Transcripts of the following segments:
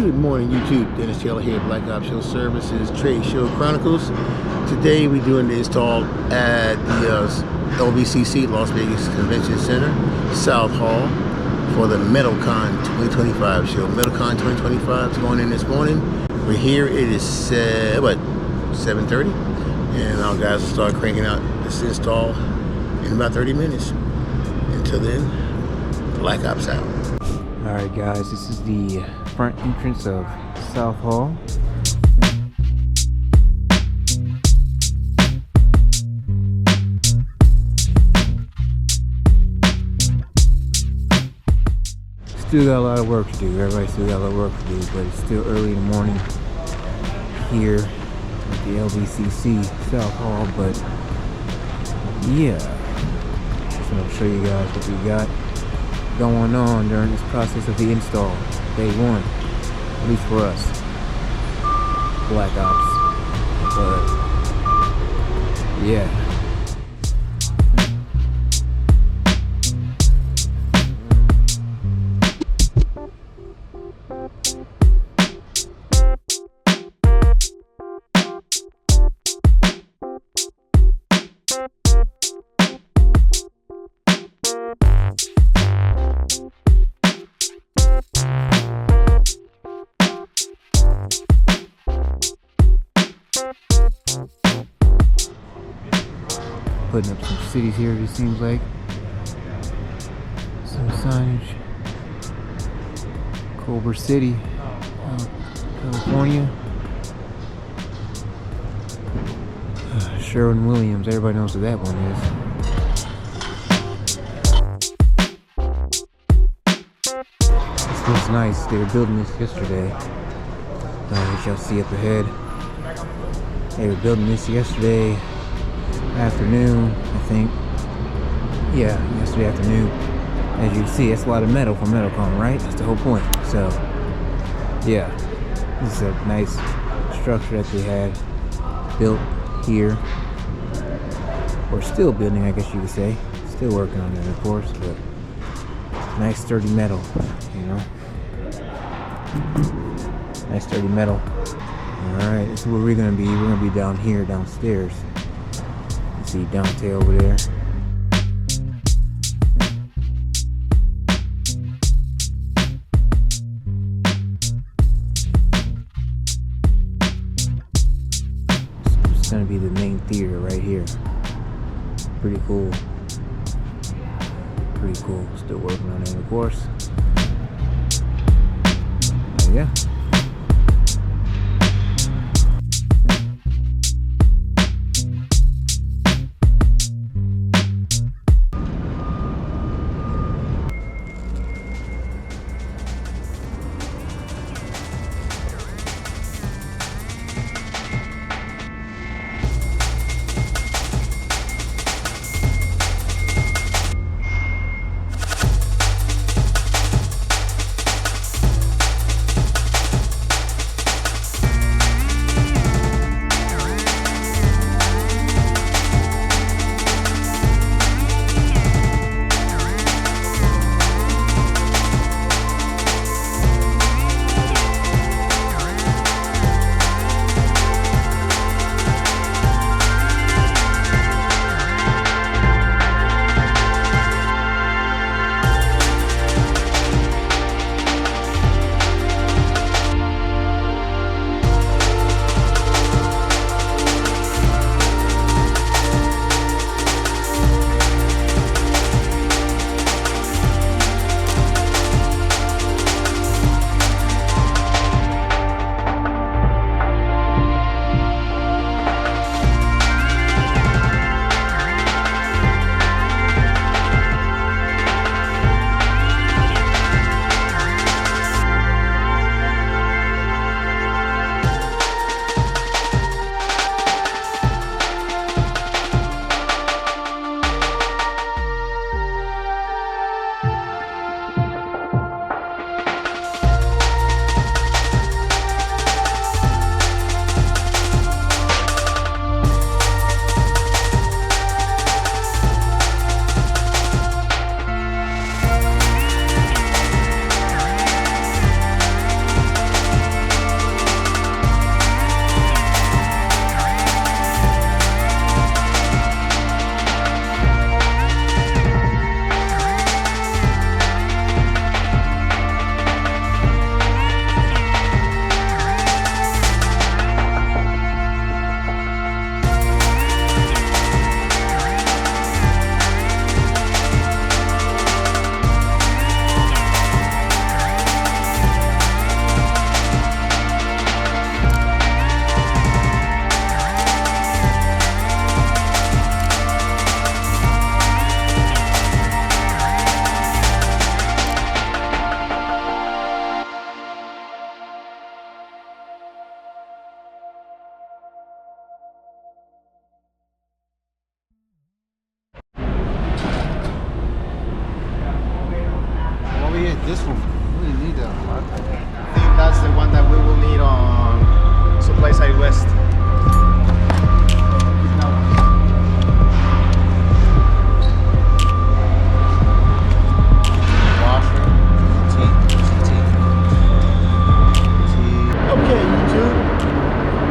Good morning, YouTube. Dennis Taylor here, Black Ops Show Services, Trade Show Chronicles. Today we're doing the install at the LVCC, Las Vegas Convention Center, South Hall, for the Metalcon 2025 show. Metalcon 2025 is going in this morning. We're here. It is 7:30, and our guys will start cranking out this install in about 30 minutes. Until then, Black Ops out. Alright guys, this is the front entrance of South Hall. Still got a lot of work to do. Everybody still got a lot of work to do, but it's still early in the morning here at the LVCC South Hall. But yeah, just want to show you guys what we got going on during this process of the install. Day one, at least for us, Black Ops. But yeah. Putting up some cities here, it seems like. Some signage. Culver City, California. Sherwin-Williams, everybody knows who that one is. This looks nice. They were building this yesterday. As y'all see up ahead. They were building this yesterday afternoon, I think. Yeah, yesterday afternoon. As you can see, it's a lot of metal for Metalcon, right? That's the whole point. So, yeah, this is a nice structure that they had built here. Or still building, I guess you could say. Still working on it, of course, but nice sturdy metal, you know. Nice sturdy metal. Alright, this is where we're gonna be. We're gonna be down here, downstairs. See Dante over there. It's gonna be the main theater right here. Pretty cool. Pretty cool. Still working on it, of course. Yeah.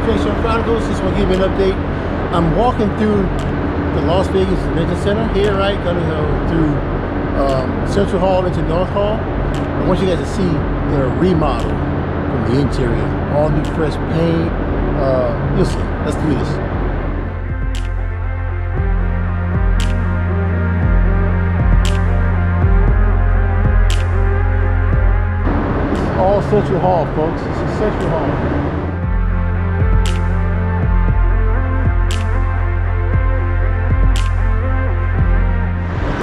Trade Show Chronicles. Just want to give you an update. I'm walking through the Las Vegas Convention Center here, right? Going to go through Central Hall into North Hall. I want you guys to see the remodel from the interior. All new fresh paint. You'll see. Let's do this. All Central Hall, folks. This is Central Hall.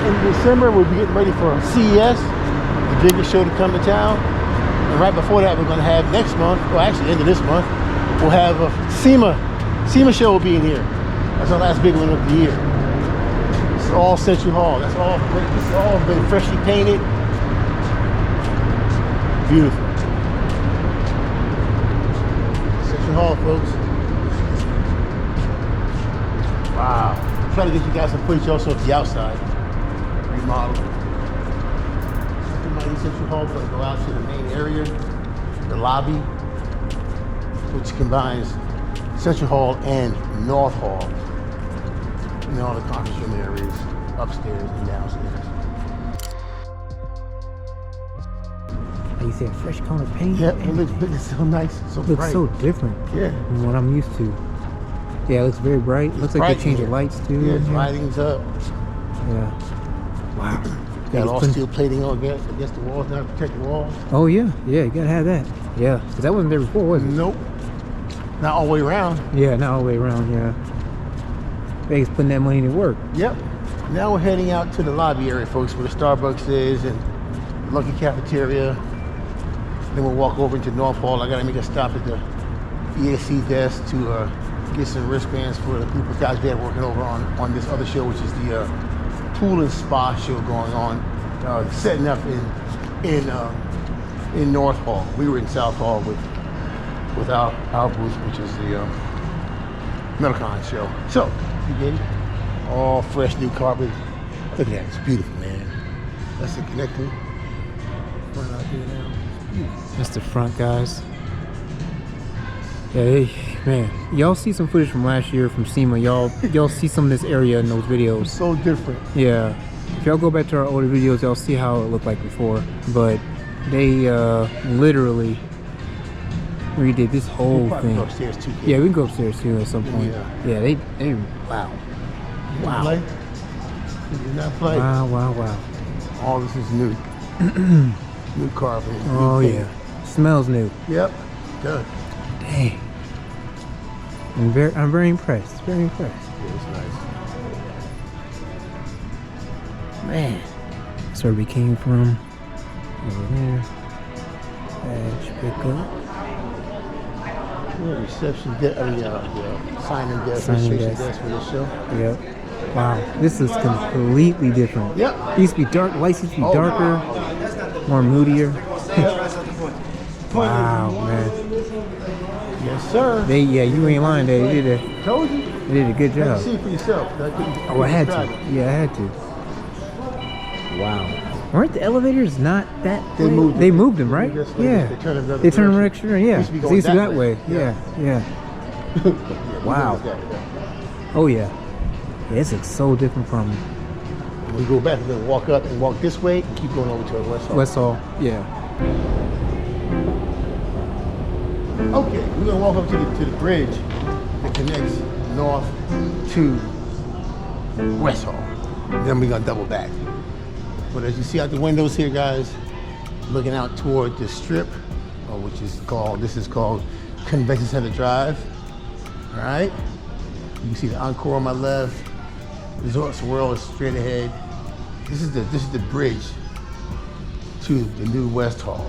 In December, we'll be getting ready for CES, the biggest show to come to town. And right before that, we're going to have next month, well, actually, end of this month, we'll have a SEMA. SEMA show will be in here. That's our last big one of the year. It's all Central Hall. That's all. It's all been freshly painted. Beautiful. Central Hall, folks. Wow. I'm trying to get you guys some footage also of the outside. Remodel. Somebody in Central Hall going to go out to the main area, the lobby, which combines Central Hall and North Hall. And all the conference room areas, upstairs and downstairs. You see a fresh coat of paint? Yeah, it looks so nice, so looks bright. so different from what I'm used to. Yeah, it looks very bright. Looks like they changed the lights too. Yeah, lighting's up. Yeah. Wow. Got all steel plating on against the walls now to protect the walls. Oh yeah, yeah, you gotta have that. Yeah, because that wasn't there before, was it? Nope. Not all the way around. Yeah, not all the way around, yeah. Vegas putting that money to work. Yep. Now we're heading out to the lobby area, folks, where the Starbucks is and the Lucky Cafeteria. Then we'll walk over into North Hall. I gotta make a stop at the EAC desk to get some wristbands for the group of guys there working over on this other show, which is the pool and spa show going on, setting up in North Hall. We were in South Hall with our booth, which is the Metalcon show. So, you get it? All fresh new carpet. Look at that, it's beautiful, man. That's the connecting front out there now. That's the front, guys. Yeah, man, y'all see some footage from last year from SEMA. Y'all see some of this area in those videos. So different. Yeah, if y'all go back to our older videos, y'all see how it looked like before. But they literally redid this whole thing. Go upstairs too. Yeah, we can go upstairs too at some point. Yeah, they wow. Wow. You did not play. Wow. All this is new. New carpet. Oh new yeah, smells new. Yep. Good. Dang. I'm very impressed. Very impressed. Yeah, it's nice. Man, that's where we came from. Over there. Badge pickup. Yeah, reception desk. Signing desk. Signing Registration desk. desk for this show. Yep. Wow, this is completely different. Yep. It used to be dark. Lights used to be darker, more moodier. Wow, man. Yes, sir. You ain't lying. They did Told you. a good You job. see it for yourself. Oh, I had to. Yeah, I had to. Wow. Weren't the elevators not that They way? moved them. They moved them, right? They yeah. They turned them They turned them extra. Yeah. Used to be They going used to be that that way. way. Yeah. We Wow. noticed that. Oh yeah. Yeah, this looks so different from When we go back, we're gonna walk up and walk this way and keep going over to West Hall. West Hall. Yeah. Okay, we're gonna walk up to the bridge that connects north to West Hall. Then we're gonna double back. But as you see out the windows here, guys, looking out toward the strip, this is called Convention Center Drive. All right, you can see the Encore on my left. Resorts World is straight ahead. This is the bridge to the new West Hall.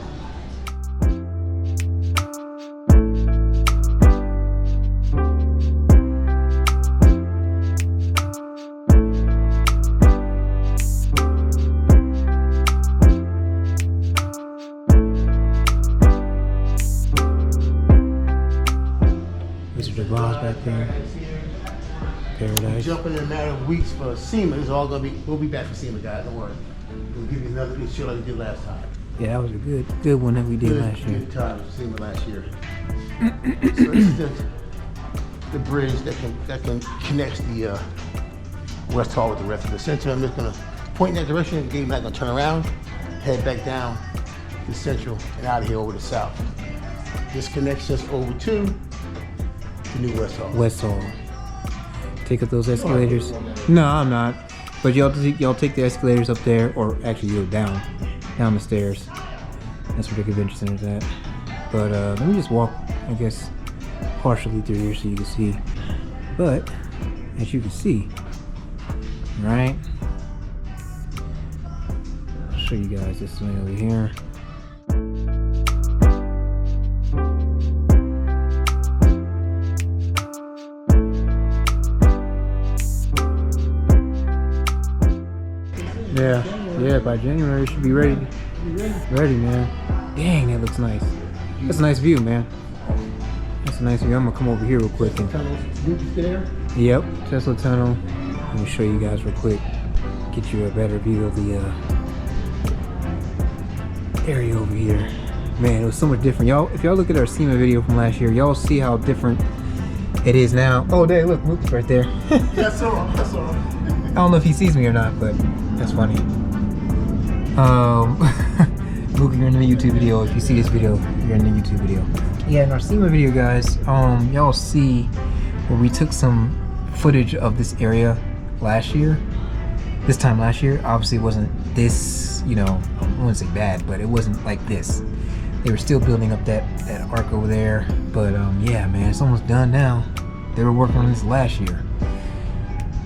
Back there. Paradise. Jumping in a matter of weeks for SEMA. It's all gonna be. We'll be back for SEMA, guys. Don't worry. We'll give you another good show like we did last time. Yeah, that was a good one that we did last year. Good time for SEMA last year. So this is the bridge that can connects the West Hall with the rest of the center. I'm just gonna point in that direction. Gabe not gonna turn around, head back down to Central and out of here over to South. This connects us over to the new West Hall. West Hall. Take up those escalators. No, I'm not. But y'all take the escalators up there, or actually you go down the stairs. That's where the convention center's at. But let me just walk, I guess, partially through here so you can see. But as you can see, right? I'll show you guys this way over here. Yeah, by January it should be ready, man. Dang, that looks nice. That's a nice view, man. That's a nice view. I'm gonna come over here real quick. Yep, Tesla Tunnel. Let me show you guys real quick. Get you a better view of the area over here. Man, it was so much different. Y'all, if y'all look at our SEMA video from last year, y'all see how different it is now. Oh, there, look, Mookie's right there. That's all. I don't know if he sees me or not, but that's funny. Mookie, you're in the YouTube video. If you see this video, you're in the YouTube video. Yeah, in our SEMA video, guys, y'all see where we took some footage of this area last year. This time last year, obviously it wasn't this, you know, I wouldn't say bad, but it wasn't like this. They were still building up that arc over there. But yeah, man, it's almost done now. They were working on this last year.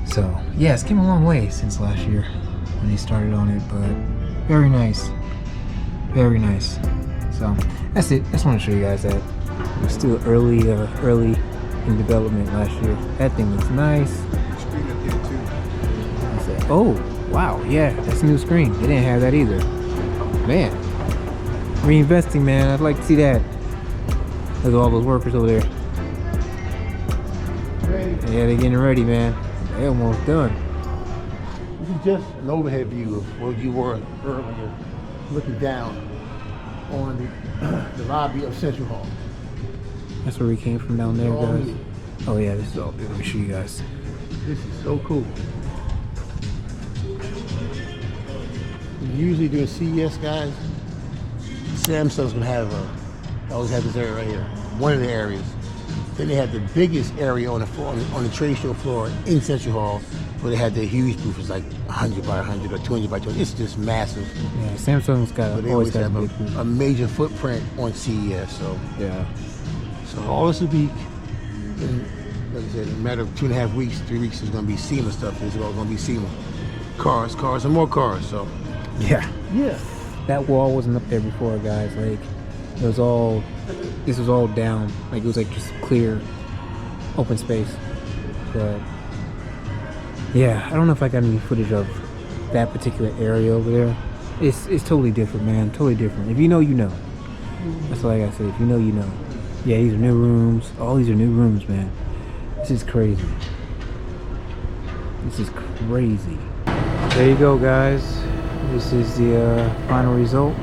So yeah, it's came a long way since last year when they started on it, but very nice. Very nice. So that's it. I just want to show you guys that it was still early in development last year. That thing looks nice. Screen up there too. I said, oh wow, yeah, that's a new screen. They didn't have that either. Man, reinvesting, man. I'd like to see that. Look at all those workers over there. Ready. Yeah, they're getting ready, man. They're almost done. This is just an overhead view of where you were earlier, looking down on the lobby of Central Hall. That's where we came from down there, guys. Oh yeah, this is all good. Let me show you guys. This is so cool. Usually during CES, guys, Samsung's gonna have always have this area right here, one of the areas. Then they have the biggest area on the floor, on the trade show floor in Central Hall, where they had the huge booth. It's like 100 by 100 or 200 by 200. It's just massive. Yeah, Samsung's got always got a major footprint on CES. So yeah. So all this will be, like I said, in a matter of 2.5 weeks, 3 weeks is going to be SEMA stuff. It's all going to be SEMA. Cars, and more cars. So yeah. That wall wasn't up there before, guys. Like it was all, this was all down. Like it was like just clear, open space. But yeah, I don't know if I got any footage of that particular area over there. It's totally different, man. Totally different. If you know, you know. That's all I gotta say. If you know, you know. Yeah, these are new rooms. All these are new rooms, man. This is crazy. This is crazy. There you go, guys. This is the final result.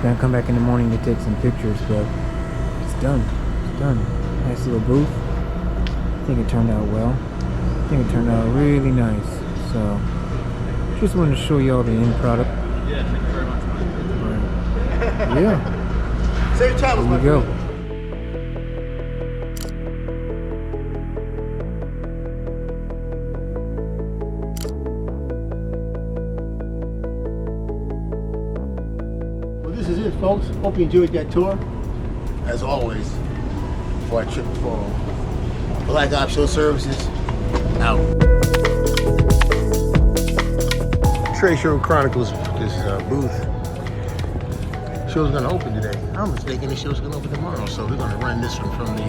Gonna come back in the morning to take some pictures, but it's done. It's done. Nice little booth. I think it turned out well. I think it turned out really nice. So, just wanted to show y'all the end product. Yeah, thank you very much. Yeah. Safe travels, There my you go. friend. Well, this is it, folks. Hope you enjoyed that tour. As always, before I trip and fall, Black Ops Show Services out. Trade Show Chronicles, this booth. Show's gonna open today. I'm mistaken, the show's gonna open tomorrow, so we're gonna run this one from the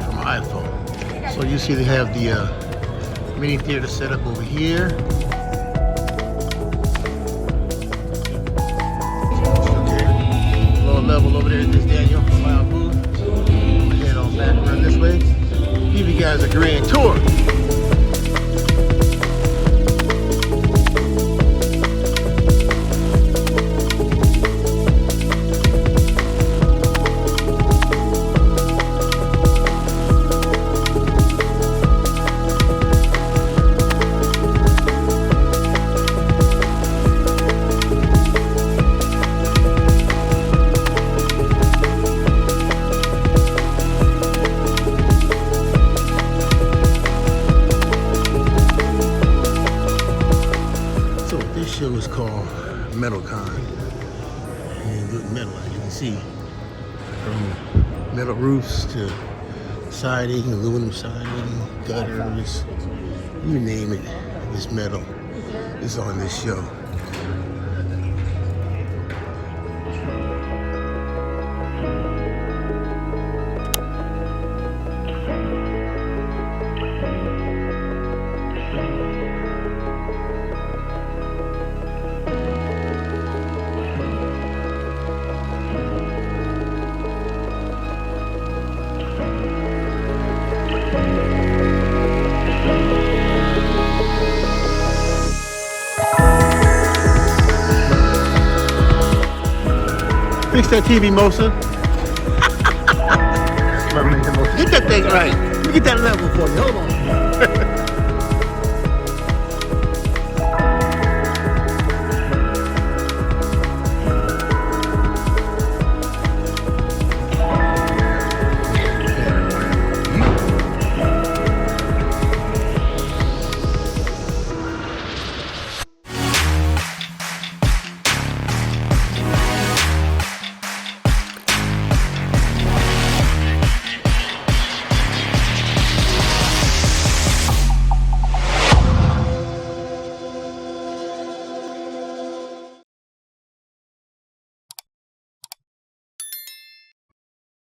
from my iPhone. So you see they have the mini theater set up over here. Okay. Lower level over there is Miss Daniel from my booth. I'm gonna head on back around this way. Give you guys a grand tour. Metalcon. And good metal, as you can see. From metal roofs to siding, aluminum siding, gutters, you name it, this metal is on this show. Fix that TV, Mosa. Get that thing right. Let me get that level for you. Hold on.